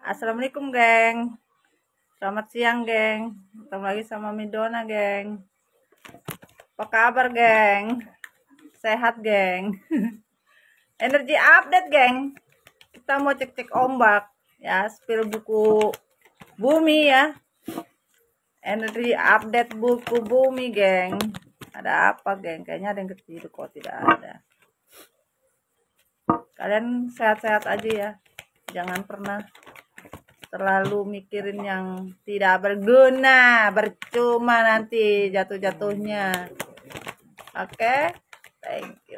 Assalamualaikum, geng. Selamat siang, geng. Ketemu lagi sama Midona, geng. Apa kabar, geng? Sehat, geng. Energi update, geng. Kita mau cek-cek ombak, ya. Spill buku bumi, ya. Energi update buku bumi, geng. Ada apa, geng? Kayaknya ada yang kecil kok, tidak ada. Kalian sehat-sehat aja, ya. Jangan pernah terlalu mikirin yang tidak berguna, percuma nanti jatuh-jatuhnya. Oke, thank you.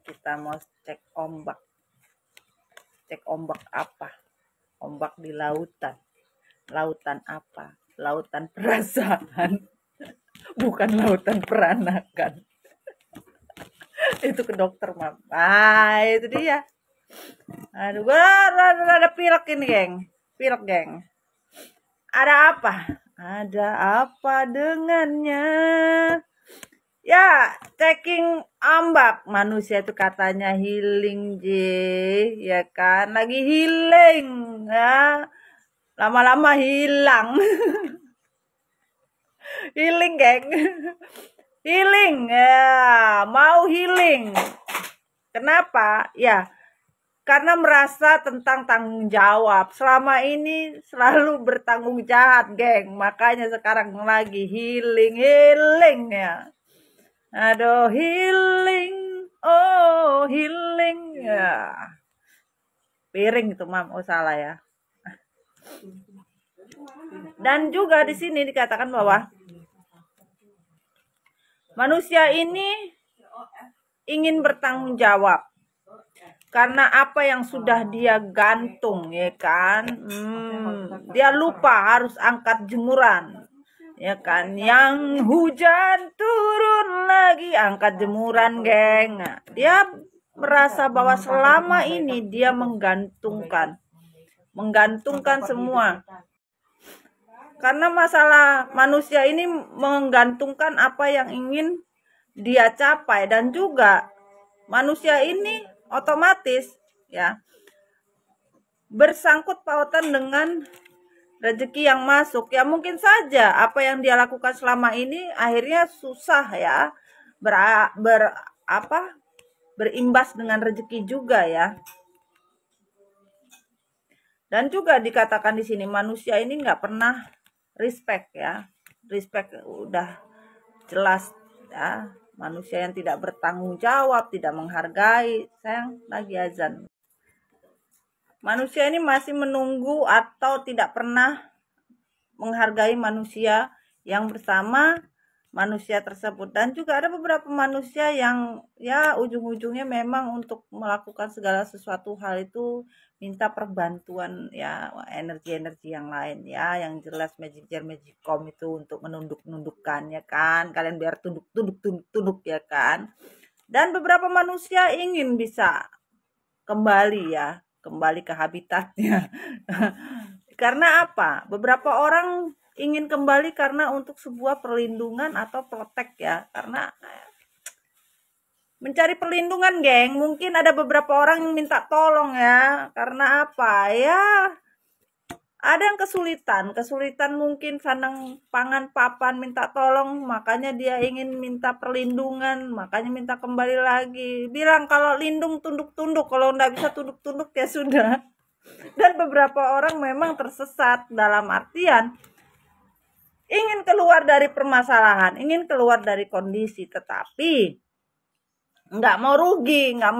Kita mau cek ombak. Cek ombak apa? Ombak di lautan. Lautan apa? Lautan perasaan. Bukan lautan peranakan. Itu ke dokter, Mam. Itu dia. Aduh, gue ada pilek ini, geng. Pilek, geng. Ada apa? Ada apa dengannya? Ya, checking ombak. Manusia itu katanya healing, ya kan? Lagi healing, ya. Lama-lama hilang. Healing, geng. Healing, ya. Mau healing. Kenapa? Ya, karena merasa tentang tanggung jawab. Selama ini selalu bertanggung jawab, geng. Makanya sekarang lagi healing ya. Aduh, healing. Oh, healing ya. Piring itu, Mam. Oh, salah ya. Dan juga di sini dikatakan bahwa manusia ini ingin bertanggung jawab. Karena apa yang sudah dia gantung, ya kan? Dia lupa harus angkat jemuran, ya kan? Yang hujan turun lagi, angkat jemuran, geng. Dia merasa bahwa selama ini dia menggantungkan semua. Karena masalah manusia ini menggantungkan apa yang ingin dia capai, dan juga manusia ini otomatis ya bersangkut pautan dengan rezeki yang masuk. Ya mungkin saja apa yang dia lakukan selama ini akhirnya susah ya berimbas dengan rezeki juga ya. Dan juga dikatakan di sini manusia ini nggak pernah respect ya. Respect udah jelas ya. Manusia yang tidak bertanggung jawab, tidak menghargai. Sayang, lagi azan. Manusia ini masih menunggu atau tidak pernah menghargai manusia yang bersama manusia tersebut. Dan juga ada beberapa manusia yang ya ujung-ujungnya memang untuk melakukan segala sesuatu hal itu minta perbantuan ya energi-energi yang lain ya, yang jelas magicom itu untuk menunduk-nundukkan ya kan, kalian biar tunduk ya kan. Dan beberapa manusia ingin bisa kembali ke habitatnya. Karena apa? Beberapa orang ingin kembali karena untuk sebuah perlindungan atau protek ya, karena mencari perlindungan, geng. Mungkin ada beberapa orang yang minta tolong ya, karena apa ya, ada yang kesulitan mungkin sandang pangan papan, minta tolong, makanya dia ingin minta perlindungan, makanya minta kembali lagi. Bilang kalau lindung tunduk-tunduk, kalau nggak bisa tunduk-tunduk ya sudah. Dan beberapa orang memang tersesat dalam artian ingin keluar dari permasalahan, ingin keluar dari kondisi, tetapi nggak mau rugi, nggak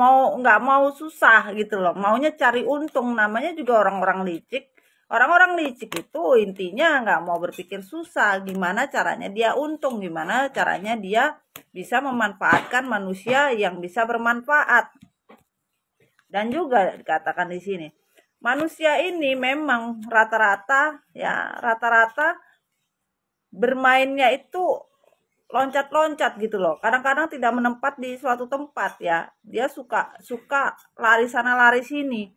mau susah gitu loh, maunya cari untung. Namanya juga orang-orang licik. Orang-orang licik itu intinya nggak mau berpikir susah, gimana caranya dia untung, gimana caranya dia bisa memanfaatkan manusia yang bisa bermanfaat. Dan juga dikatakan di sini, manusia ini memang rata-rata bermainnya itu loncat-loncat gitu loh. Kadang-kadang tidak menempat di suatu tempat ya. Dia suka lari sana lari sini.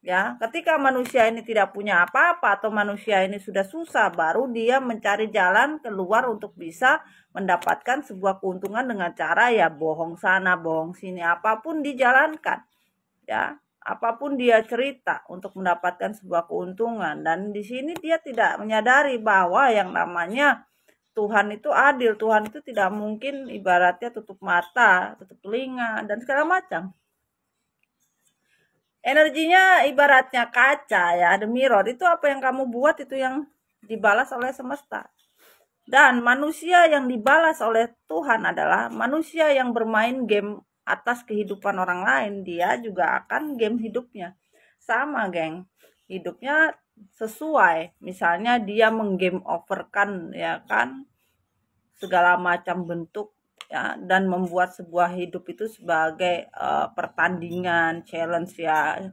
Ya, ketika manusia ini tidak punya apa-apa atau manusia ini sudah susah, baru dia mencari jalan keluar untuk bisa mendapatkan sebuah keuntungan dengan cara ya bohong sana, bohong sini, apapun dijalankan. Ya, apapun dia cerita untuk mendapatkan sebuah keuntungan. Dan di sini dia tidak menyadari bahwa yang namanya Tuhan itu adil. Tuhan itu tidak mungkin ibaratnya tutup mata, tutup telinga, dan segala macam. Energinya ibaratnya kaca ya, the mirror. Itu apa yang kamu buat itu yang dibalas oleh semesta. Dan manusia yang dibalas oleh Tuhan adalah manusia yang bermain game atas kehidupan orang lain. Dia juga akan game hidupnya. Sama, geng. Hidupnya sesuai. Misalnya dia menggame overkan ya kan segala macam bentuk ya, dan membuat sebuah hidup itu sebagai pertandingan, challenge ya,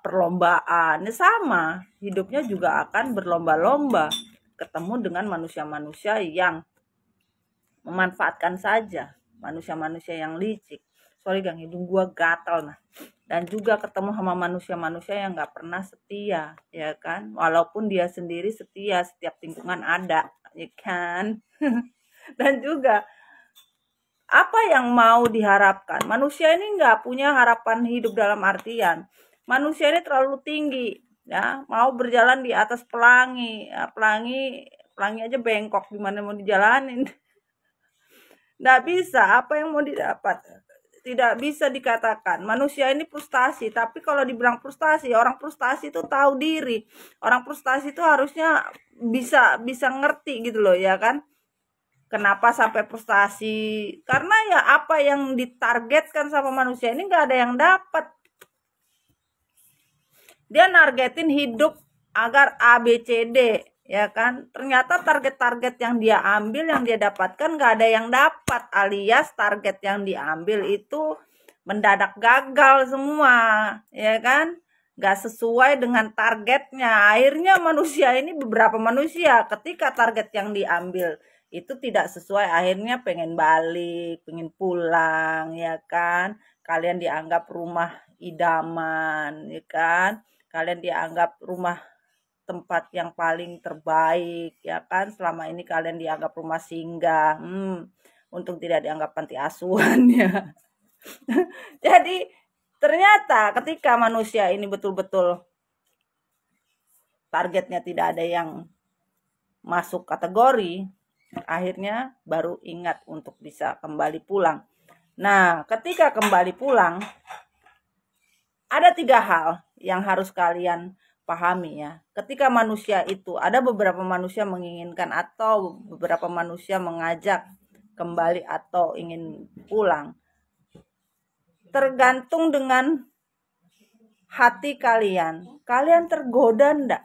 perlombaan. Ini sama, hidupnya juga akan berlomba-lomba ketemu dengan manusia-manusia yang memanfaatkan saja, manusia-manusia yang licik. Sorry gang, hidung gua gatal nah. Dan juga ketemu sama manusia-manusia yang nggak pernah setia, ya kan? Walaupun dia sendiri setia, setiap lingkungan ada, ya kan? Dan juga apa yang mau diharapkan? Manusia ini nggak punya harapan hidup dalam artian manusia ini terlalu tinggi, ya mau berjalan di atas pelangi, ya, pelangi aja bengkok, gimana mau dijalanin? Nggak bisa. Apa yang mau didapat? Tidak bisa dikatakan manusia ini frustasi. Tapi kalau dibilang frustasi, orang frustasi itu tahu diri. Orang frustasi itu harusnya bisa ngerti gitu loh, ya kan? Kenapa sampai frustasi? Karena ya apa yang ditargetkan sama manusia ini nggak ada yang dapat. Dia nargetin hidup agar A, B, C, D, ya kan? Ternyata target-target yang dia ambil, yang dia dapatkan nggak ada yang dapat, alias target yang diambil itu mendadak gagal semua, ya kan? Nggak sesuai dengan targetnya. Akhirnya manusia ini, beberapa manusia ketika target yang diambil itu tidak sesuai, akhirnya pengen balik, pengen pulang, ya kan? Kalian dianggap rumah idaman, ya kan? Kalian dianggap rumah tempat yang paling terbaik, ya kan? Selama ini kalian dianggap rumah singgah. Untung tidak dianggap panti asuhan ya. Jadi ternyata ketika manusia ini betul-betul targetnya tidak ada yang masuk kategori, akhirnya baru ingat untuk bisa kembali pulang. Nah, ketika kembali pulang, ada 3 hal yang harus kalian pahami ya. Ketika manusia itu, ada beberapa manusia menginginkan atau beberapa manusia mengajak kembali atau ingin pulang. Tergantung dengan hati kalian. Kalian tergoda enggak?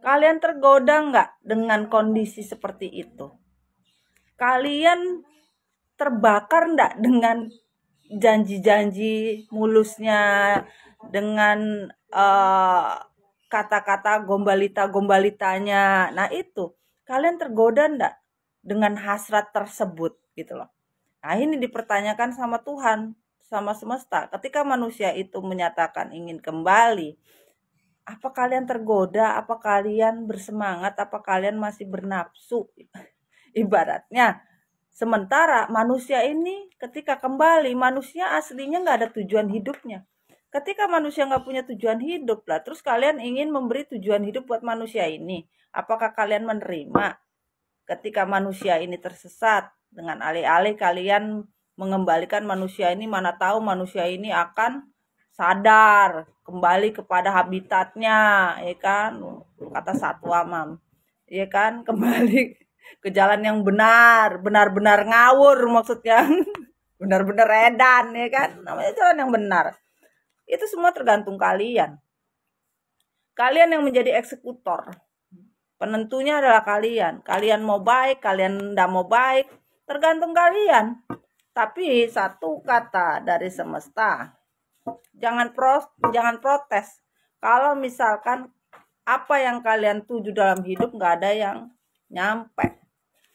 Kalian tergoda enggak dengan kondisi seperti itu? Kalian terbakar enggak dengan janji-janji mulusnya, dengan kata-kata gombalita-gombalitanya? Nah itu, kalian tergoda enggak dengan hasrat tersebut gitu loh. Nah ini dipertanyakan sama Tuhan, sama semesta. Ketika manusia itu menyatakan ingin kembali, apa kalian tergoda? Apa kalian bersemangat? Apa kalian masih bernafsu? Ibaratnya, sementara manusia ini ketika kembali, manusia aslinya nggak ada tujuan hidupnya. Ketika manusia nggak punya tujuan hidup lah, terus kalian ingin memberi tujuan hidup buat manusia ini. Apakah kalian menerima ketika manusia ini tersesat? Dengan alih-alih kalian mengembalikan manusia ini, mana tahu manusia ini akan sadar, kembali kepada habitatnya, ya kan? Kata satwa mam, ya kan? Kembali ke jalan yang benar, benar-benar ngawur maksudnya. Benar-benar edan, ya kan? Namanya jalan yang benar. Itu semua tergantung kalian. Kalian yang menjadi eksekutor. Penentunya adalah kalian. Kalian mau baik, kalian tidak mau baik, tergantung kalian. Tapi satu kata dari semesta, jangan protes. Kalau misalkan apa yang kalian tuju dalam hidup nggak ada yang nyampe.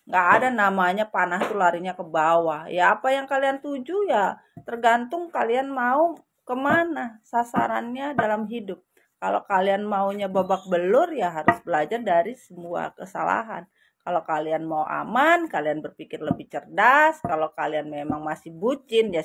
Nggak ada namanya panah tuh larinya ke bawah. Ya apa yang kalian tuju ya tergantung kalian mau kemana sasarannya dalam hidup. Kalau kalian maunya babak belur ya harus belajar dari semua kesalahan. Kalau kalian mau aman, kalian berpikir lebih cerdas. Kalau kalian memang masih bucin ya